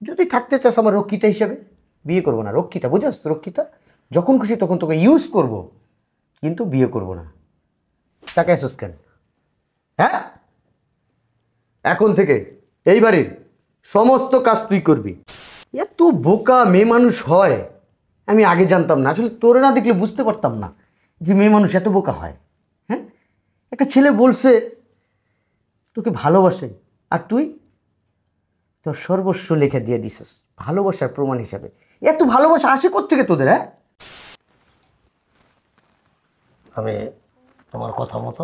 যদি থাকতে চাস আমার রক্ষিতা হিসেবে, বিয়ে করবো না। রক্ষিতা বুঝাস? রক্ষিতা, যখন খুশি তখন তোকে ইউজ করব, কিন্তু বিয়ে করব না। তাকে আসোস কেন? হ্যাঁ, এখন থেকে এই বাড়ির সমস্ত কাজ তুই করবি। এত বোকা মেয়ে মানুষ হয় আমি আগে জানতাম না। আসলে তোরে না দেখলে বুঝতে পারতাম না যে মেয়ে মানুষ এত বোকা হয়। হ্যাঁ, একটা ছেলে বলছে তোকে ভালোবাসে, আর তুই তোর সর্বস্ব লেখা দিয়ে দিছিস ভালোবাসার প্রমাণ হিসাবে। এত ভালোবাসা আসে কোত্থেকে তোদের? হ্যাঁ, আমি তোমার কথা মতো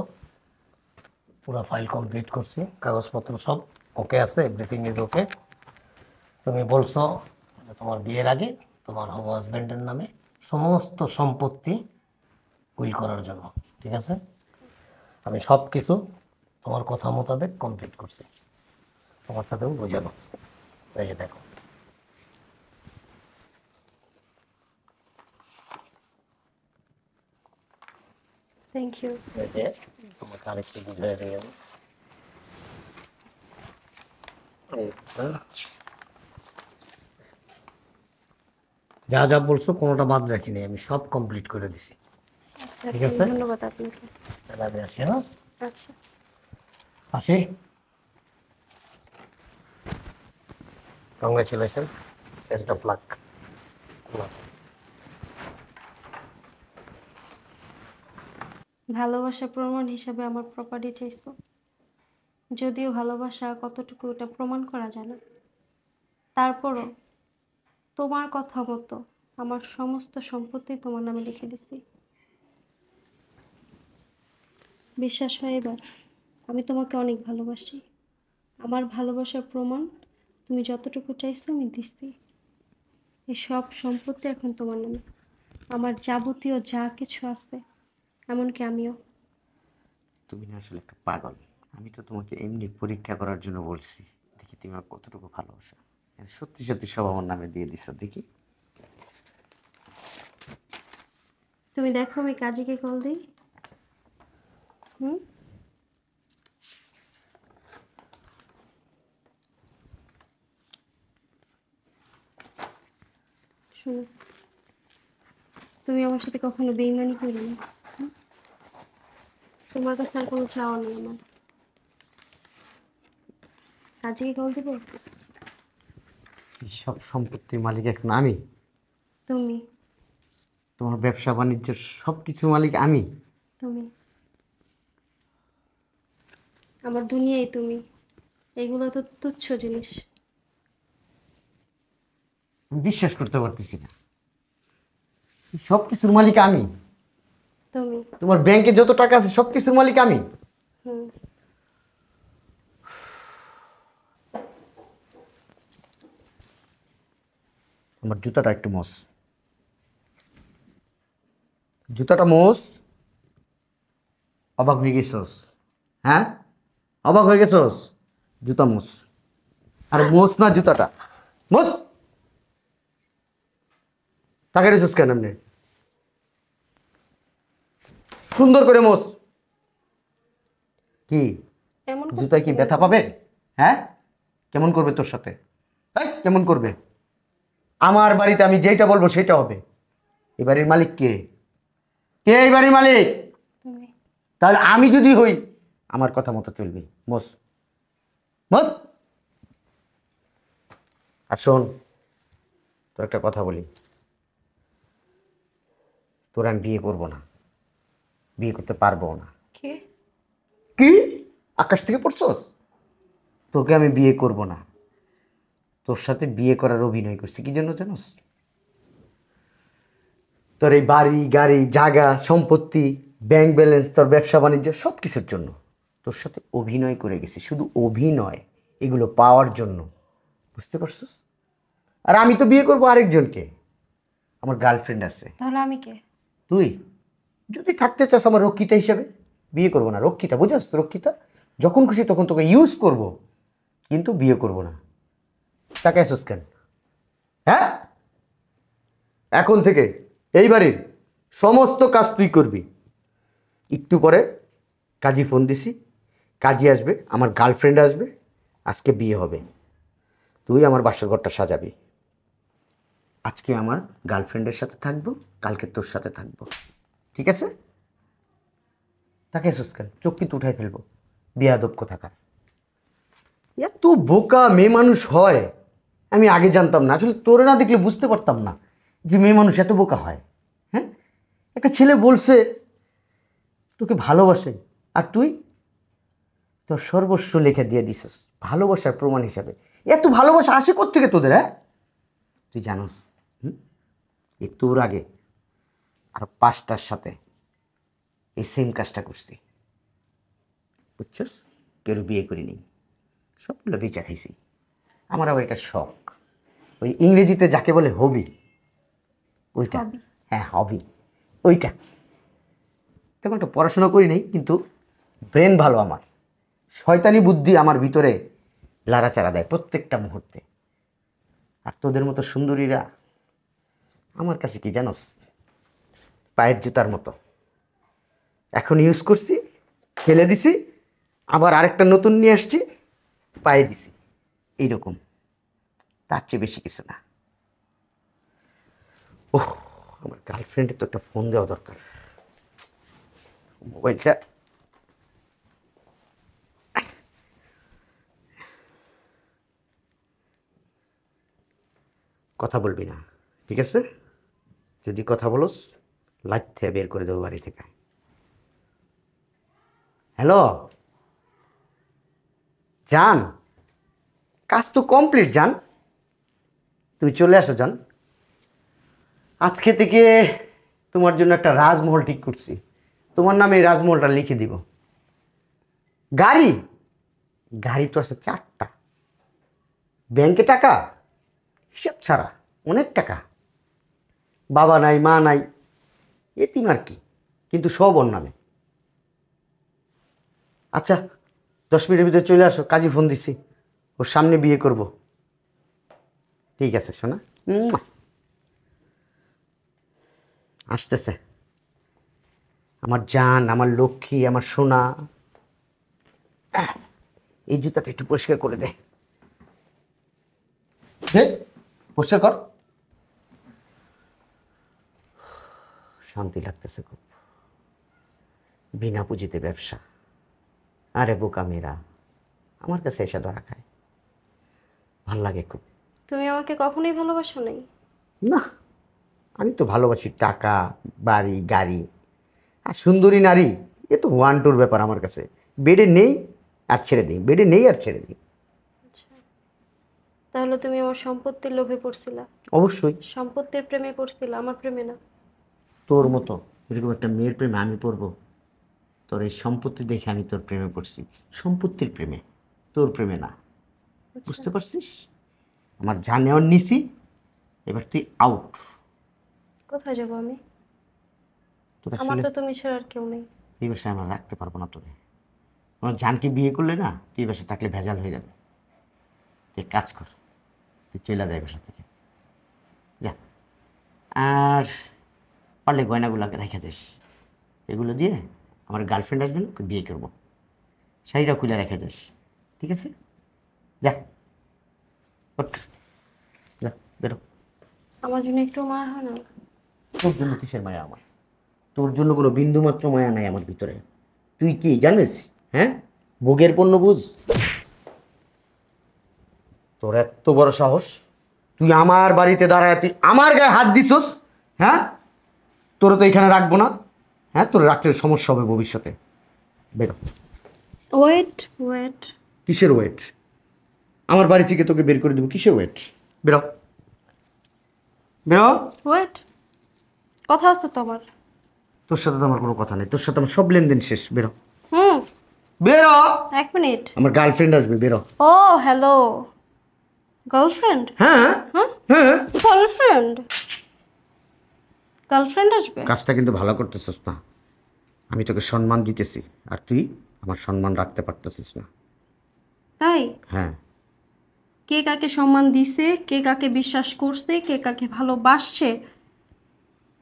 পুরো ফাইল কমপ্লিট করছি, কাগজপত্র সব ওকে আছে, এভরিথিং ইজ ওকে। তুমি বলছো যে তোমার বিয়ের আগে তোমার হাজব্যান্ডের নামে সমস্ত সম্পত্তি উইল করার জন্য, ঠিক আছে? আমি সব কিছু তোমার কথা মোতাবেক কমপ্লিট করছি, তোমার সাথেও বোঝানো। এই যে দেখো, থ্যাংক ইউ। এই যে তোমাকে আরেকটু বুঝিয়ে দিই আমি। যা যা বলছো কোনোটা বাদ রাখিনি, আমি সব কমপ্লিট করে দিছি। আচ্ছা, ঠিক আছে। ধন্যবাদ আপনাকে। তাহলে আমি আসি, হ্যাঁ আচ্ছা, আসি। Congratulation, best of luck. ভালোবাসার প্রমাণ হিসাবে আমার প্রপার্টি চাইছো, যদিও ভালোবাসা কতটুকু ওটা প্রমাণ করা যায় না, তারপরও তোমার কথা মতো আমার সমস্ত সম্পত্তি তোমার নামে লিখে দিছি। বিশ্বাস হয় এবার? আমি তোমাকে অনেক ভালোবাসি। আমার ভালোবাসার প্রমাণ তুমি যতটুকু চাইছো আমি দিচ্ছি। এই সব সম্পত্তি এখন তোমার নামে, আমার যাবতীয় যা কিছু আছে, এমনকি আমিও। তুমি না আসলে একটা পাগল। আমি তো তোমাকে এমনি পরীক্ষা করার জন্য বলছি, দেখি তুমি আমার কতটুকু ভালোবাসা। সত্যি সত্যি সব আমার নামে দিয়ে দিচ্ছ, দেখি। তুমি দেখো আমি কাজীকে কল দিই। হুম, শোনো, তুমি আমার সাথে কখনো বেইমানি করবে না। হুম? তোমার কাছে আর কোনো চাওয়া নেই আমার। কাজীকে কল দিব? এই সব সম্পত্তির মালিক এখন আমি? তুমি তোমার ব্যবসা বাণিজ্য সব কিছু মালিক আমি? তুমি আমার দুনিয়ায় তুমি। এগুলো তো তুচ্ছ জিনিস। আমি বিশ্বাস করতে পারতেছি না, সব কিছুর মালিক আমি। তুমি তোমার ব্যাংকে যত টাকা আছে সব কিছুর মালিক আমি। হুম, আমার জুতাটা একটু মোস, জুতাটা মোস। অবাক হয়ে গেছস? হ্যাঁ, অবাক হয়ে গেছস? জুতা মোস। আর মোস না, জুতাটা মোস। টাকা রেছস কেন এমনি? সুন্দর করে মোস। কি এমন জুতায় কি করতেছো ব্যথা কেন? পাবে? হ্যাঁ, কেমন করবে তোর সাথে? এই, কেমন করবে? আমার বাড়িতে আমি যেটা বলবো সেটা হবে। এই বাড়ির মালিক কে? কে এই বাড়ির মালিক? তুমি তাহলে আমি যদি হই, আমার কথা মতো চলবি। বস, বস। আর শোন, তোর একটা কথা বলি, তোর আমি বিয়ে করবো না, বিয়ে করতে পারবো না। কে? কি আকাশ থেকে পড়ছস? তোকে আমি বিয়ে করব না। তোর সাথে বিয়ে করার অভিনয় করছি কি জন্য জানোস? তোর এই বাড়ি গাড়ি জায়গা সম্পত্তি ব্যাংক ব্যালেন্স তোর ব্যবসা বাণিজ্য সব কিছুর জন্য তোর সাথে অভিনয় করে গেছি, শুধু অভিনয়, এগুলো পাওয়ার জন্য। বুঝতে পারছিস? আর আমি তো বিয়ে করবো আরেকজনকে, আমার গার্লফ্রেন্ড আছে। তাহলে আমি কে? তুই যদি থাকতে চাস আমার রক্ষিতা হিসেবে, বিয়ে করবো না। রক্ষিতা বুঝাস? রক্ষিতা, যখন খুশি তখন তোকে ইউজ করব, কিন্তু বিয়ে করব না। তাকে আসোস কেন? হ্যাঁ, এখন থেকে এই বাড়ির সমস্ত কাজ তুই করবি। একটু পরে কাজী ফোন দিছি, কাজী আসবে, আমার গার্লফ্রেন্ড আসবে, আজকে বিয়ে হবে। তুই আমার বাসর ঘরটা সাজাবি। আজকে আমার গার্লফ্রেন্ডের সাথে থাকবো, কালকে তোর সাথে থাকবো, ঠিক আছে? তাকে কেন? চোখ কিন্তু উঠাই ফেলবো, বেয়াদব কোথাকার। এত বোকা মেয়ে মানুষ হয় আমি আগে জানতাম না। আসলে তোরে না দেখলে বুঝতে পারতাম না যে মেয়ে মানুষ এত বোকা হয়। হ্যাঁ, একটা ছেলে বলছে তোকে ভালোবাসে, আর তুই তোর সর্বস্ব লেখা দিয়ে দিছস ভালোবাসার প্রমাণ হিসাবে। এত ভালোবাসা আসে কোত্থেকে তোদের? হ্যাঁ, তুই জানোস এই তোর আগে আর 5টার সাথে এই সেম কাজটা করছি, বুঝছস? কেউ বিয়ে করিনি, সবগুলো বেচা খাইছি। আমার আবার এটা শখ, ওই ইংরেজিতে যাকে বলে হবি, ওইটা। Hobby? হ্যাঁ, হবি, ওইটা। তেমন একটা পড়াশোনা করি নাই, কিন্তু ব্রেন ভালো আমার। শয়তানি বুদ্ধি আমার ভিতরে লাড়াচাড়া দেয় প্রত্যেকটা মুহূর্তে। আর তোদের মতো সুন্দরীরা আমার কাছে কি জানোস, পায়ের জুতার মতো। এখন ইউজ করছি, ফেলে দিছি, আবার আরেকটা নতুন নিয়ে আসছি, পায়ে দিছি, এইরকম। তার চেয়ে বেশি কিছু না। ওহ, আমার গার্লফ্রেন্ডের তো একটা ফোন দেওয়া দরকার। মোবাইলটা কথা বলবি না, ঠিক আছে? যদি কথা বলোস লাইট থেকে বের করে দেবো বাড়ি থেকে। হ্যালো জান, কাজ তো কমপ্লিট জান, তুমি চলে আসো জান। আজকে থেকে তোমার জন্য একটা রাজমহল ঠিক করছি, তোমার নামে এই রাজমহলটা লিখে দিব। গাড়ি গাড়ি তো আছে 4টা, ব্যাংকে টাকা হিসাব ছাড়া অনেক টাকা। বাবা নাই, মা নাই, এতিম আর কি, কিন্তু সব ওর নামে। আচ্ছা, 10 মিনিটের ভিতরে চলে আসো, কাজী ফোন দিছি, ওর সামনে বিয়ে করব। ঠিক আছে শোনা, আসতেছে আমার জান, আমার লক্ষ্মী, আমার সোনা। এই জুতাটা একটু পরিষ্কার করে দে, পরিষ্কার কর। শান্তি লাগতেছে খুব, বিনা পুঁজিতে ব্যবসা। আরে বোকা মেয়েরা আমার কাছে এসে ধরা খায়, ভাল লাগে খুব। তুমি আমাকে কখনোই ভালোবাসো নাই। না, আমি তো ভালোবাসি টাকা, বাড়ি, গাড়ি আর সুন্দরী নারী। এ তো 1-2 ব্যাপার আমার কাছে। বেডে নেই আর ছেড়ে দিই, বেডে নেই আর ছেড়ে দিই। আচ্ছা, তাহলে তুমি আমার সম্পত্তির লোভে পড়ছিলা, অবশ্যই সম্পত্তির প্রেমে পড়ছিলা, আমার প্রেমে না। তোর মতো এরকম একটা মেয়ের প্রেমে আমি পড়বো? তোর এই সম্পত্তি দেখে আমি তোর প্রেমে পড়ছি, সম্পত্তির প্রেমে, তোর প্রেমে না। আচ্ছা, বুঝতে পারছিস? আমার যা নেওয়ার নিছি, এবার তুই আউট। কোথায় যাবো আমি? তোর আমার আসলে তো তুমি ছাড়া আর কেউ নেই। এই বাসায় আমরা রাখতে পারবো না তোকে। আমার জানকে বিয়ে করলে না, তুই এই বাসায় থাকলে ভেজাল হয়ে যাবে। তুই এক কাজ কর, তুই চলে যা এই বাসা থেকে, যা। আর পারলে গয়নাগুলোকে রেখে যাস, এগুলো দিয়ে আমার গার্লফ্রেন্ড আসবেন, ওকে বিয়ে করবো। শাড়িটা খুলে রেখে যাস, ঠিক আছে? যা, ওঠ, যা, বেরো। আমার জন্য একটু মায়া হয় না? তোর জন্য কিসের মায়া আমার? তোর জন্য কোনো বিন্দুমাত্র মায়া নাই আমার ভিতরে। তুই কি জানিস? হ্যাঁ, ভোগের পণ্য বুঝ। তোর এত বড় সাহস, তুই আমার বাড়িতে দাঁড়ায় তুই আমার গায়ে হাত দিছস? হ্যাঁ, তোরা তো এখানে রাখবো না। হ্যাঁ, তোর রাখলে সমস্যা হবে ভবিষ্যতে। বেরো। ওয়েট ওয়েট, কিসের ওয়েট? আমার বাড়ি থেকে তোকে বের করে দেবো, কিসের ওয়েট? বেরো, বেরো। ওয়েট, কথা আছে তো আমার। তোর সাথে তো আমার কোনো কথা নেই, তোর সাথে আমার সব লেনদেন শেষ। বেরো, হুম, বেরো। 1 মিনিট। আমার গার্লফ্রেন্ড আসবে, বেরো। ও হ্যালো, গার্লফ্রেন্ড? হ্যাঁ হ্যাঁ, হ্যাঁ, গার্লফ্রেন্ড, গার্লফ্রেন্ড আসবে? কাজটা কিন্তু ভালো করতেছিস না। আমি তোকে সম্মান দিতেছি, আর তুই আমার সম্মান রাখতে পারতেছিস না। তাই? হ্যাঁ, কে কাকে সম্মান দিছে, কে কাকে বিশ্বাস করছে, কে কাকে ভালোবাসছে,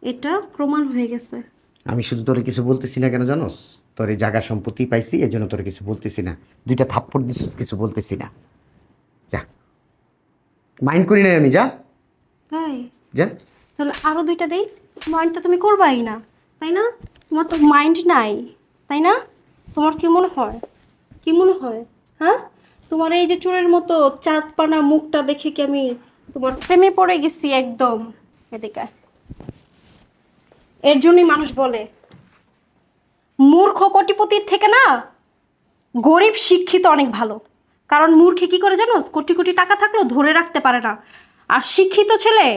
এটা প্রমাণ হয়ে গেছে। আমি শুধু তোরে কিছু বলতেছি না কেন জানোস? তোর এই জায়গা সম্পত্তি পাইছি, এই জন্য তোরে কিছু বলতেছি না। 2টা থাপ্পড় দিছিস, কিছু বলতেছি না। যা, মাইন্ড করি নাই আমি, যা তাই যা। তাহলে আরো দুইটা দেই। মাইন্ড তো তুমি করবাই না, তাই না? তোমার তো মাইন্ড নাই, তাই না? তোমার কি মনে হয়, কি মনে হয়? হ্যাঁ, তোমার এই যে চোরের মতো চাঁদপানা মুখটা দেখে কি আমি তোমার প্রেমে পড়ে গেছি একদম। এদিকে আয়। এর জন্যই মানুষ বলে মূর্খ কোটিপতির থেকে না গরিব শিক্ষিত অনেক ভালো। কারণ মূর্খে কি করে জানো, কোটি কোটি টাকা থাকলেও ধরে রাখতে পারে না। আর শিক্ষিত ছেলে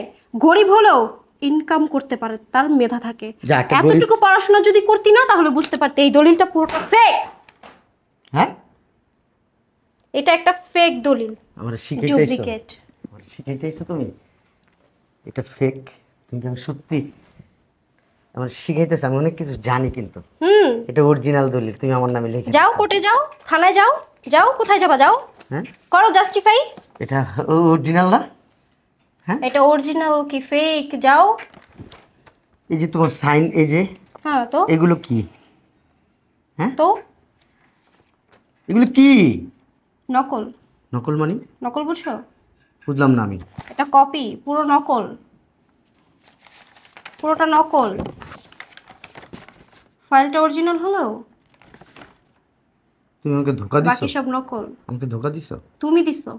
গরিব হলেও ইনকাম করতে পারে, তার মেধা থাকে। যা, একটা গরিব- এতটুকু পড়াশোনা যদি করতি না তাহলে বুঝতে পারতে এই দলিলটা পুরোটা ফেক। হ্যাঁ, এটা একটা ফেক দলিল, আমার শিখাইতেছো, ডুপ্লিকেট। আমার শিখাইতেছো তুমি। এটা ফেক, কিন্তু আমি সত্যি আমার শিখাইতেছো। আমি অনেক কিছু জানি, কিন্তু এটা অরিজিনাল দলিল, তুমি আমার নামে লিখে যাও দিছো। কোর্টে যাও, থানায় যাও, যাও কোথায় যাবা যাও, হ্যাঁ, করো জাস্টিফাই। এটা অরিজিনাল না? এটা অরিজিনাল কি ফেক, যাও। এই যে তোমার সাইন, এই যে হ্যাঁ তো, এগুলো কি? হ্যাঁ, তো এগুলো কি? নকল। নকল মানে? নকল বুঝছো? বুঝলাম না আমি। এটা কপি, পুরো নকল, পুরোটা নকল। ফাইলটা অরিজিনাল হলো, তুমি আমাকে ধোকা দিছো, বাকি সব নকল। আমাকে ধোকা দিছো। তুমি দিছো,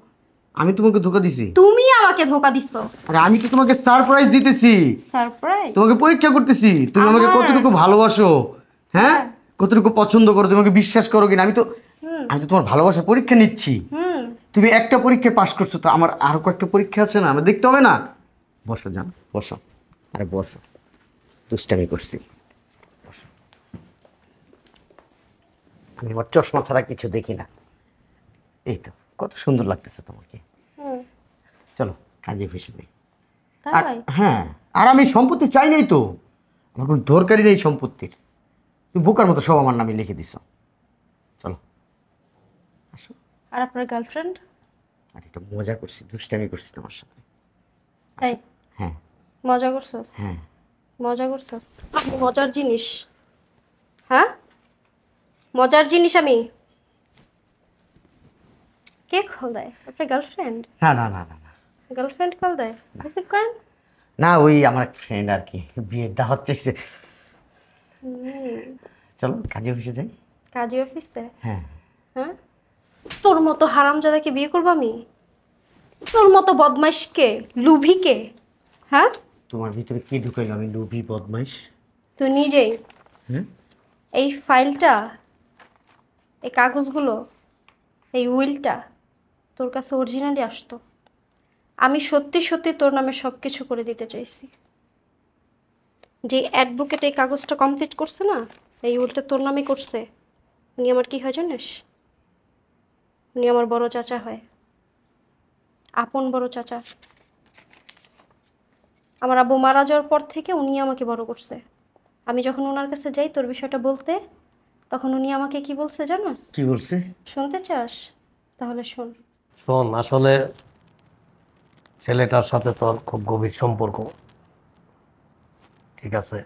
আমি তোমাকে ধোকা দিছি? তুমি আমাকে ধোকা দিছো। আরে আমি তো তোমাকে সারপ্রাইজ দিতেছি, সারপ্রাইজ? তোমাকে পরীক্ষা করতেছি তুমি আমাকে আমার- কতটুকু ভালোবাসো, হ্যাঁ, কতটুকু পছন্দ করো, তোমাকে বিশ্বাস করো কিনা। আমি তো তোমার ভালোবাসার পরীক্ষা নিচ্ছি। তুমি একটা পরীক্ষায় পাশ করছো, তো আমার আরো কয়েকটা পরীক্ষা আছে না, আমার দেখতে হবে না? বসো, জান বসো, আরে বসো, দুষ্টামি করছি, বসো। আমি আমার চশমা ছাড়া কিছু দেখি না। এই তো কত সুন্দর লাগতেছে তোমাকে। চলো কাজে ফেসে যাই। আর তাই? হ্যাঁ, আর আমি সম্পত্তি চাই নাই তো, আমার কোনো দরকারই নেই সম্পত্তির। তুমি বোকার মতো সব আমার নামে লিখে দিছো। চলো আসো। আর আপনার গার্লফ্রেন্ড? আর একটা মজা করছি, দুষ্টামি করছি তোমার সাথে। তাই? হ্যাঁ মজা করছস? হ্যাঁ, মজা করছস? আমি মজার জিনিস? হ্যাঁ, মজার জিনিস আমি? কে কল দেয়? আপনার গার্লফ্রেন্ড? না না না না না, গার্লফ্রেন্ড কল দেয়? রিসিভ করেন। না ওই আমার ফ্রেন্ড আর কি, বিয়ের দাওয়াত চাইছে। চলো কাজে অফিসে যাই। কাজী অফিসে? হ্যাঁ, হ্যাঁ, তোর মতো হারামজাদাকে বিয়ে করবো আমি? তোর মতো বদমাইশকে, লুভিকে? হ্যাঁ, তোমার ভিতরে কি ঢুকাইলো? আমি লোভী বদমাইশ? তুই নিজেই হুম, এই ফাইলটা, এই কাগজগুলো, এই উইলটা তোর কাছে অরিজিনালি আসতো। আমি সত্যি সত্যি তোর নামে সব কিছু করে দিতে চাইছি। যে অ্যাডভোকেট এই কাগজটা কমপ্লিট করছে না, এই উইলটা তোর নামে করছে, উনি আমার কি হয় জানিস? উনি আমার বড় চাচা হয়, আপন বড় চাচা। আমার আব্বু মারা যাওয়ার পর থেকে উনি আমাকে বড় করছে। আমি যখন ওনার কাছে যাই তোর বিষয়টা বলতে, তখন উনি আমাকে কি বলছে জানাস? কি বলছে? শুনতে চাস? তাহলে শোন। শোন, আসলে ছেলেটার সাথে তোর খুব গভীর সম্পর্ক, ঠিক আছে?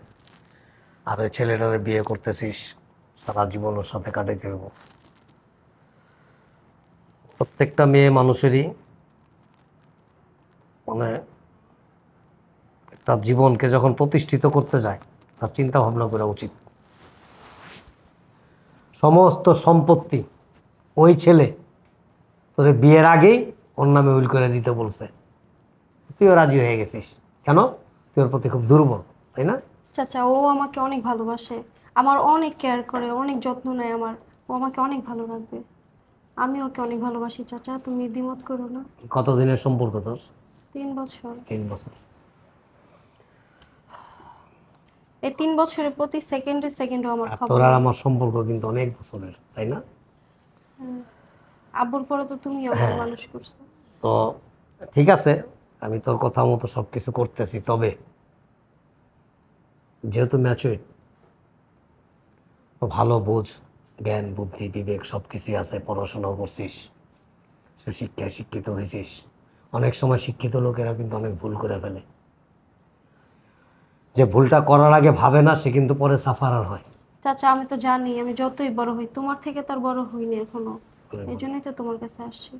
আর ওই ছেলেটারে বিয়ে করতেছিস, সারা জীবন ওর সাথে কাটাইতে হইব। প্রত্যেকটা মেয়ে মানুষেরই মানে তার জীবনকে যখন প্রতিষ্ঠিত করতে যায়, তার চিন্তা ভাবনা করা উচিত। সমস্ত সম্পত্তি ওই ছেলে তোরে বিয়ের আগেই ওর নামে উইল করে দিতে বলছে, তুইও রাজি হয়ে গেছিস কেন? তুই ওর প্রতি খুব দুর্বল, তাই না? চাচা, ও আমাকে অনেক ভালোবাসে, আমার অনেক কেয়ার করে, অনেক যত্ন নেয় আমার। ও আমাকে অনেক ভালো রাখবে। আমি ওকে অনেক ভালোবাসি চাচা, তুমি দ্বিমত করো না। কতদিনের সম্পর্ক তোর? 3 বছর। 3 বছর। এই 3 বছরে প্রতি সেকেন্ডে সেকেন্ডে আমার আর খবর। তোর আর আমার সম্পর্ক কিন্তু অনেক বছরের, তাই না? আব্বুর পরে তো তুমি আমাকে মানুষ করছো। তো ঠিক আছে, আমি তোর কথা মতো সব কিছু করতেছি, তবে যেহেতু ম্যাচুইড, তো ভালো বোঝ, জ্ঞান বুদ্ধি বিবেক সব কিছুই আছে, পড়াশোনাও করছিস, সুশিক্ষায় শিক্ষিত হয়েছিস। অনেক সময় শিক্ষিত লোকেরা কিন্তু অনেক ভুল করে ফেলে, যে ভুলটা করার আগে ভাবে না, সে কিন্তু পরে সাফারার হয়। চাচা, আমি তো জানি আমি যতই বড় হই তোমার থেকে তো আর বড় হইনি এখনো, এই জন্যই তো তোমার কাছে আসছি।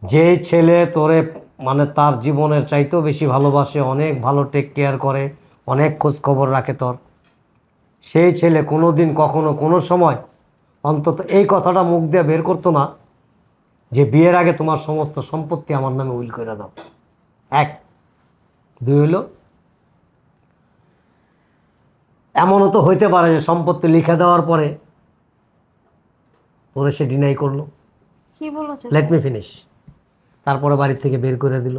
যে ছেলে তোরে মানে তার জীবনের চাইতেও বেশি ভালোবাসে, অনেক ভালো টেক কেয়ার করে, অনেক খোঁজ খবর রাখে তোর, সেই ছেলে কোনো দিন কখনো কোনো সময় অন্তত এই কথাটা মুখ দিয়ে বের করতো না যে বিয়ের আগে তোমার সমস্ত সম্পত্তি আমার নামে উইল করে দাও। এক, দুই হলো এমনও তো হইতে পারে যে সম্পত্তি লিখে দেওয়ার পরে তোরে সে ডিনাই করলো, কি বলো চাচা? লেট মি ফিনিশ, তারপরে বাড়ি থেকে বের করে দিল,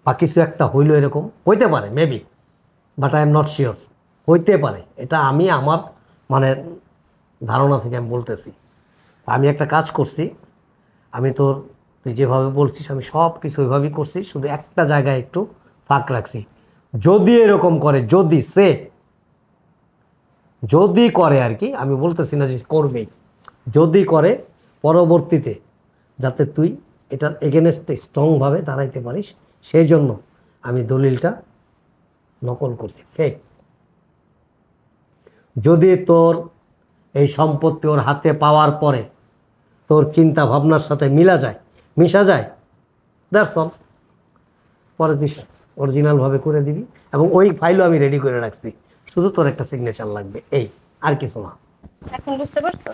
বা কিছু একটা হইলো, এরকম হইতে পারে maybe, but I am not sure. হইতে পারে, এটা আমি আমার মানে ধারণা থেকে আমি বলতেছি। আমি একটা কাজ করছি, আমি তোর তুই যেভাবে বলছিস আমি সব কিছু ওইভাবেই করছি, শুধু একটা জায়গায় একটু ফাঁক রাখছি। যদি এরকম করে, যদি করে আর কি, আমি বলতেছি না যে করবেই, যদি করে পরবর্তীতে যাতে তুই এটার এগেনস্টে স্ট্রংভাবে দাঁড়াইতে পারিস, সেই জন্য আমি দলিলটা নকল করছি, ফেক। যদি তোর এই সম্পত্তি ওর হাতে পাওয়ার পরে তোর চিন্তা ভাবনার সাথে মিশা যায়, দ্যাটস অল, পরে তুই অরিজিনালভাবে করে দিবি, এবং ওই ফাইলও আমি রেডি করে রাখছি, শুধু তোর একটা সিগনেচার লাগবে, এই, আর কিছু না। এখন বুঝতে পারছো?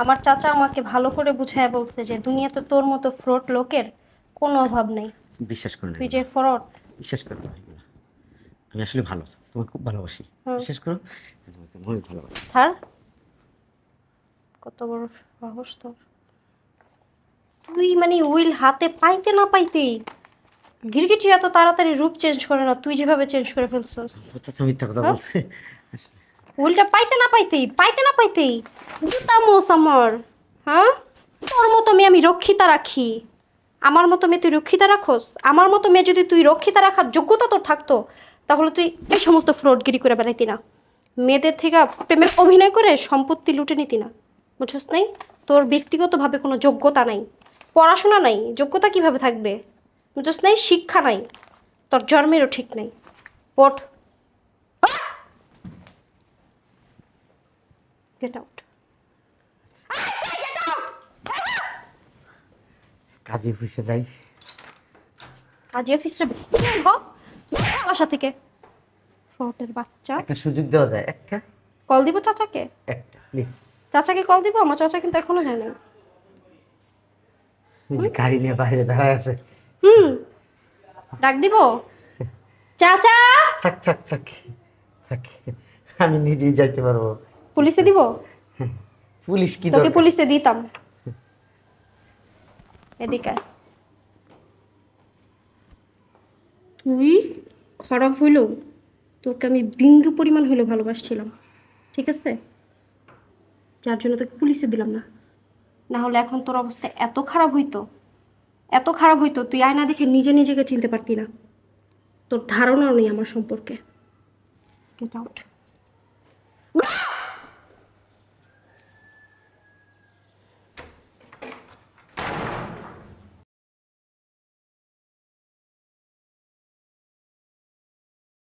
আমার চাচা আমাকে ভালো করে বুঝায় বলছে যে দুনিয়াতে তোর মতো ফ্রড লোকের কোনো অভাব নেই। বিশ্বাস করুন, তুই যে ফ্রড। বিশ্বাস করুন, আমি আসলে ভালো, তোমাকে খুব ভালোবাসি, বিশ্বাস করো, আমি তোমাকে অনেক ভালোবাসি। স্যার, কত বড় সাহস তোর! তুই মানে উইল হাতে পাইতে না পাইতেই গিরগিটি এত তাড়াতাড়ি রূপ চেঞ্জ করে না, তুই যেভাবে চেঞ্জ করে ফেলছস। তো মিথ্যা কথা বলছে। উইলটা পাইতে না পাইতেই জুতা মোস আমার। হ্যাঁ, তোর মতো মেয়ে আমি রক্ষিতা রাখি, আমার মতো মেয়ে তুই রক্ষিতা রাখোস? আমার মতো মেয়ে যদি তুই রক্ষিতা রাখার যোগ্যতা তোর থাকতো, তাহলে তুই এই সমস্ত ফ্রডগিরি করে বেড়াইতি না, মেয়েদের থেকে প্রেমের অভিনয় করে সম্পত্তি লুটে নিতি না। বুঝছস নাই? তোর ব্যক্তিগতভাবে কোনো যোগ্যতা নাই, পড়াশোনা নাই, যোগ্যতা কিভাবে থাকবে? বুঝছস নাই? শিক্ষা নাই, তোর জন্মেরও ঠিক নাই। ওঠ, গেট আউট। কাজে অফিসে যাই, কাজী অফিসে বাসা থেকে ফ্রডের বাচ্চা। একটা সুযোগ দেওয়া যায়, একটা কল দিব চাচাকে? একটা প্লিজ। চাচাকে কল দিব? আমার চাচা কিন্তু এখনো যায় না। গাড়ি নিয়ে বাইরে দাঁড়ায় আছে। ডাক দিব? চাচা! থাক থাক থাক থাক, আমি নিজেই যাইতে পারবো। পুলিশে দিব? পুলিশ কি তোকে দরকার? পুলিশে দিতাম। এদিকে আয়। তুই খারাপ হইলেও তোকে আমি বিন্দু পরিমাণ হইলেও ভালোবাসছিলাম, ঠিক আছে? যার জন্য তোকে পুলিশে দিলাম না, না হলে এখন তোর অবস্থা এত খারাপ হইতো, এত খারাপ হইতো, তুই আয়না দেখে নিজেকে চিনতে পারতি না। তোর ধারণাও নেই আমার সম্পর্কে। Get out.